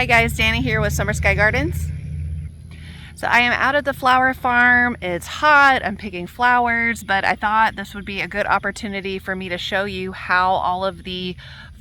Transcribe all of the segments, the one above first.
Hi guys, Dani here with Summer Skye Gardens. So I am out at the flower farm. It's hot, I'm picking flowers, but I thought this would be a good opportunity for me to show you how all of the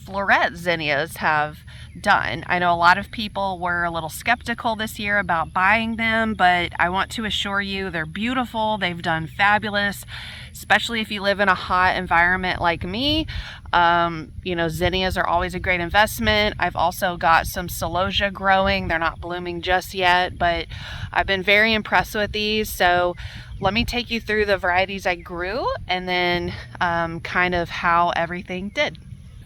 Floret Zinnias have done. I know a lot of people were a little skeptical this year about buying them, but I want to assure you they're beautiful. They've done fabulous, especially if you live in a hot environment like me. You know, zinnias are always a great investment. I've also got some celosia growing. They're not blooming just yet, but I've been very impressed with these. So let me take you through the varieties I grew and then kind of how everything did.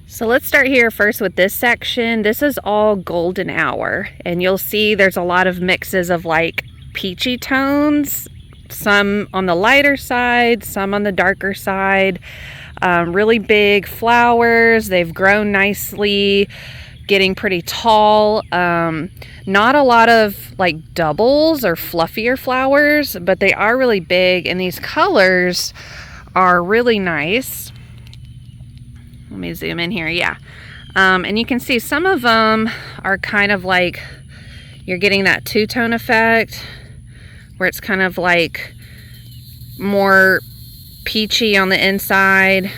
So let's start here first with this section. This is all golden hour, and you'll see there's a lot of mixes of like peachy tones, some on the lighter side, some on the darker side. Really big flowers. They've grown nicely, getting pretty tall. Not a lot of like doubles or fluffier flowers, but they are really big, and these colors are really nice. Let me zoom in here. Yeah. And you can see some of them are kind of like, you're getting that two-tone effect where it's kind of like more peachy on the inside.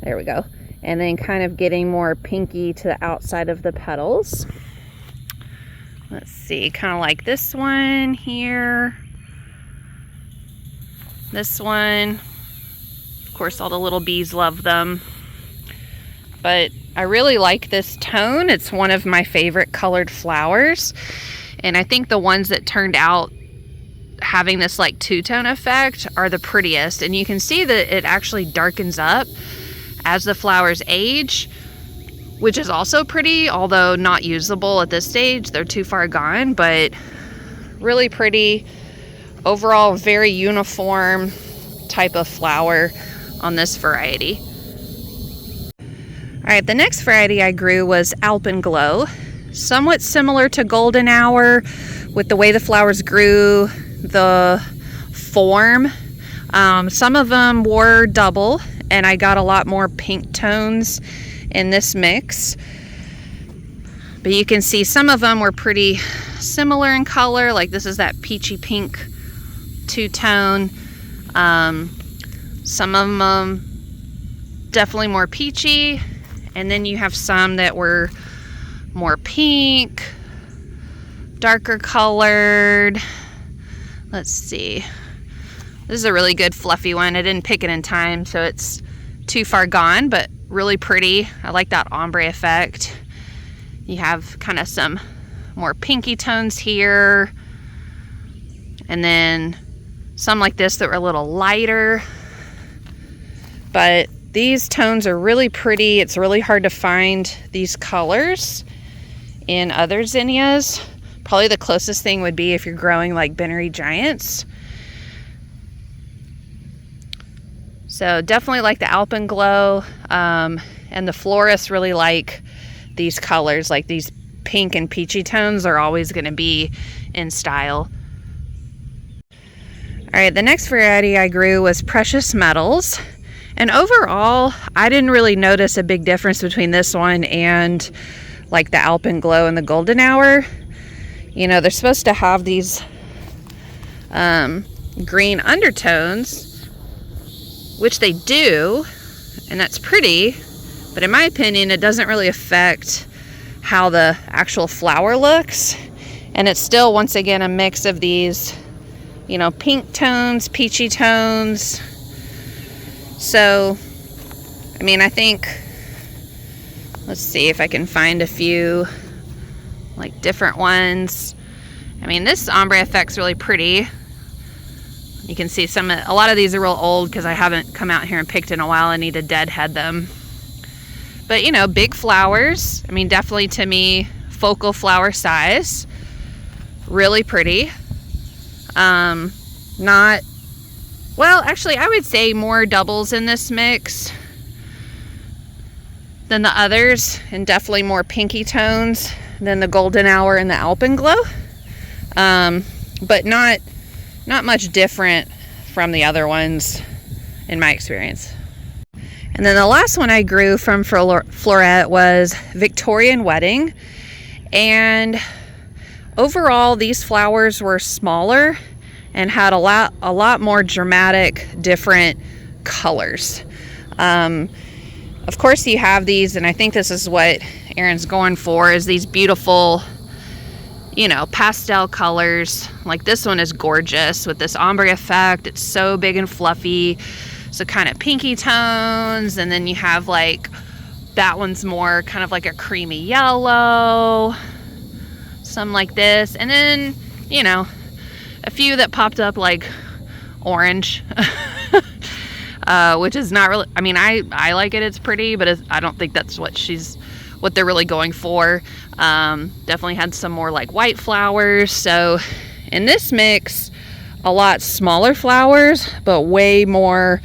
There we go. And then kind of getting more pinky to the outside of the petals. Let's see, kind of like this one here. This one. Of course, all the little bees love them. But I really like this tone. It's one of my favorite colored flowers. And I think the ones that turned out having this like two-tone effect are the prettiest. And you can see that it actually darkens up as the flowers age, which is also pretty, although not usable at this stage. They're too far gone, but really pretty. Overall, very uniform type of flower on this variety. All right, the next variety I grew was Alpenglow. Somewhat similar to Golden Hour with the way the flowers grew, the form. Some of them were double, and I got a lot more pink tones in this mix. But you can see some of them were pretty similar in color, like this is that peachy pink two-tone. Some of them definitely more peachy, and then you have some that were more pink, darker colored. Let's see. This is a really good fluffy one. I didn't pick it in time, so it's too far gone, but really pretty. I like that ombre effect. You have kind of some more pinky tones here, and then some like this that were a little lighter. But these tones are really pretty. It's really hard to find these colors in other zinnias. Probably the closest thing would be if you're growing like Bennery Giants. So definitely like the Alpenglow, and the florists really like these colors. Like these pink and peachy tones are always going to be in style. All right, the next variety I grew was Precious Metals. And overall, I didn't really notice a big difference between this one and like the Alpenglow and the Golden Hour. You know, they're supposed to have these green undertones, which they do, and that's pretty. But in my opinion, it doesn't really affect how the actual flower looks. And it's still, once again, a mix of these, you know, pink tones, peachy tones. So, I mean, I think, let's see if I can find a few like different ones. I mean, this ombre effect's really pretty. You can see a lot of these are real old because I haven't come out here and picked in a while. I need to deadhead them. But, you know, big flowers. I mean, definitely to me, focal flower size. Really pretty. Well, actually, I would say more doubles in this mix than the others, and definitely more pinky tones than the Golden Hour and the Alpenglow. But not much different from the other ones in my experience. And then the last one I grew from Floret was Victorian Wedding. And overall, these flowers were smaller and had a lot more dramatic, different colors. Of course, you have these, and I think this is what Erin's going for, is these beautiful, you know, pastel colors. Like this one is gorgeous with this ombre effect. It's so big and fluffy. So kind of pinky tones, and then you have like, that one's more kind of like a creamy yellow, some like this, and then, you know, a few that popped up like orange, which is not really, I mean, I like it, it's pretty, but I don't think that's what they're really going for. Definitely had some more like white flowers. So in this mix, a lot smaller flowers, but way more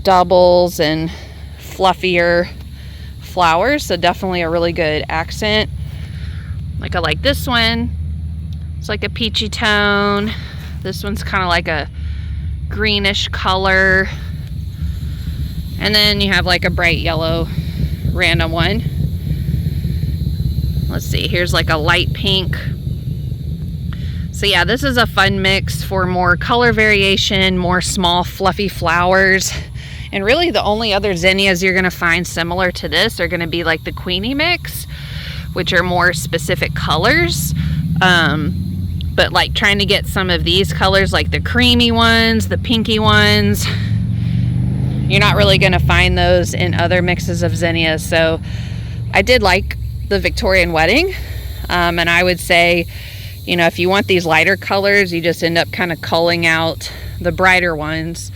doubles and fluffier flowers. So definitely a really good accent. Like I like this one. It's like a peachy tone. This one's kind of like a greenish color. And then you have like a bright yellow random one. Let's see, here's like a light pink. So yeah, this is a fun mix for more color variation, more small fluffy flowers. And really the only other zinnias you're gonna find similar to this are gonna be like the Queenie mix, which are more specific colors. But like trying to get some of these colors, like the creamy ones, the pinky ones, you're not really gonna find those in other mixes of zinnias. So I did like the Victorian Wedding. And I would say, you know, if you want these lighter colors, you just end up kind of culling out the brighter ones,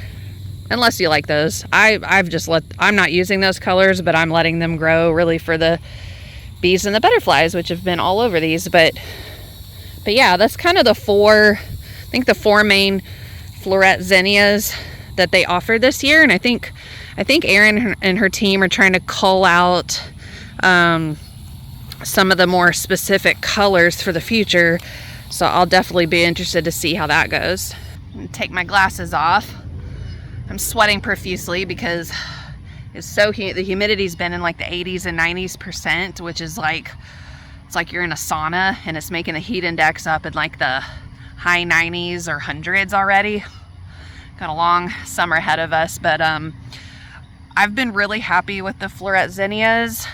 unless you like those. I'm not using those colors, but I'm letting them grow really for the bees and the butterflies, which have been all over these. But yeah, that's kind of the four main Floret zinnias that they offered this year. And I think Erin and her team are trying to cull out some of the more specific colors for the future. So I'll definitely be interested to see how that goes. I'm gonna take my glasses off. I'm sweating profusely because it's so the humidity's been in like the 80s and 90s%, which is like, it's like you're in a sauna, and it's making the heat index up in like the high 90s or hundreds already. Got a long summer ahead of us, but I've been really happy with the Floret zinnias.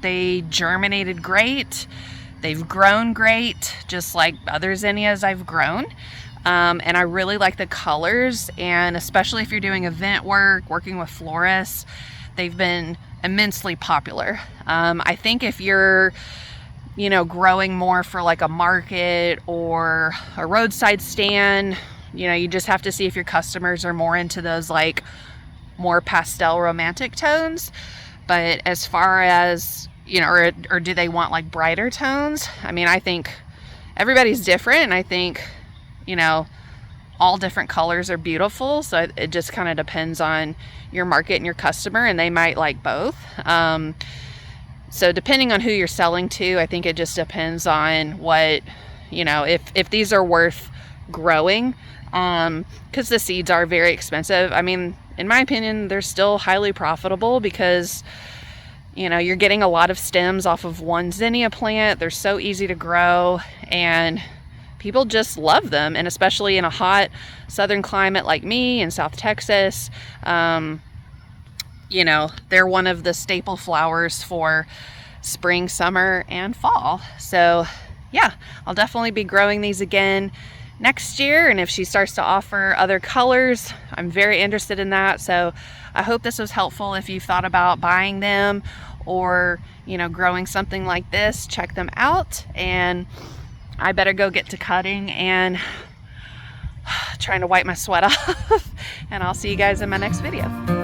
They germinated great. They've grown great, just like other zinnias I've grown. And I really like the colors, and especially if you're doing event work, working with florists, they've been immensely popular. I think if you're, you know, growing more for like a market or a roadside stand, you know, you just have to see if your customers are more into those like more pastel romantic tones. But as far as, you know, or do they want like brighter tones? I mean, I think everybody's different, and I think, you know, all different colors are beautiful. So it just kind of depends on your market and your customer, and they might like both. So depending on who you're selling to, I think it just depends on what, you know, if these are worth growing, because the seeds are very expensive. I mean, in my opinion, they're still highly profitable because, you know, you're getting a lot of stems off of one zinnia plant. They're so easy to grow, and people just love them. And especially in a hot southern climate like me in South Texas, you know, they're one of the staple flowers for spring, summer, and fall. So yeah, I'll definitely be growing these again next year. And if she starts to offer other colors, I'm very interested in that. So I hope this was helpful. If you've thought about buying them or, you know, growing something like this, check them out. And I better go get to cutting and trying to wipe my sweat off. And I'll see you guys in my next video.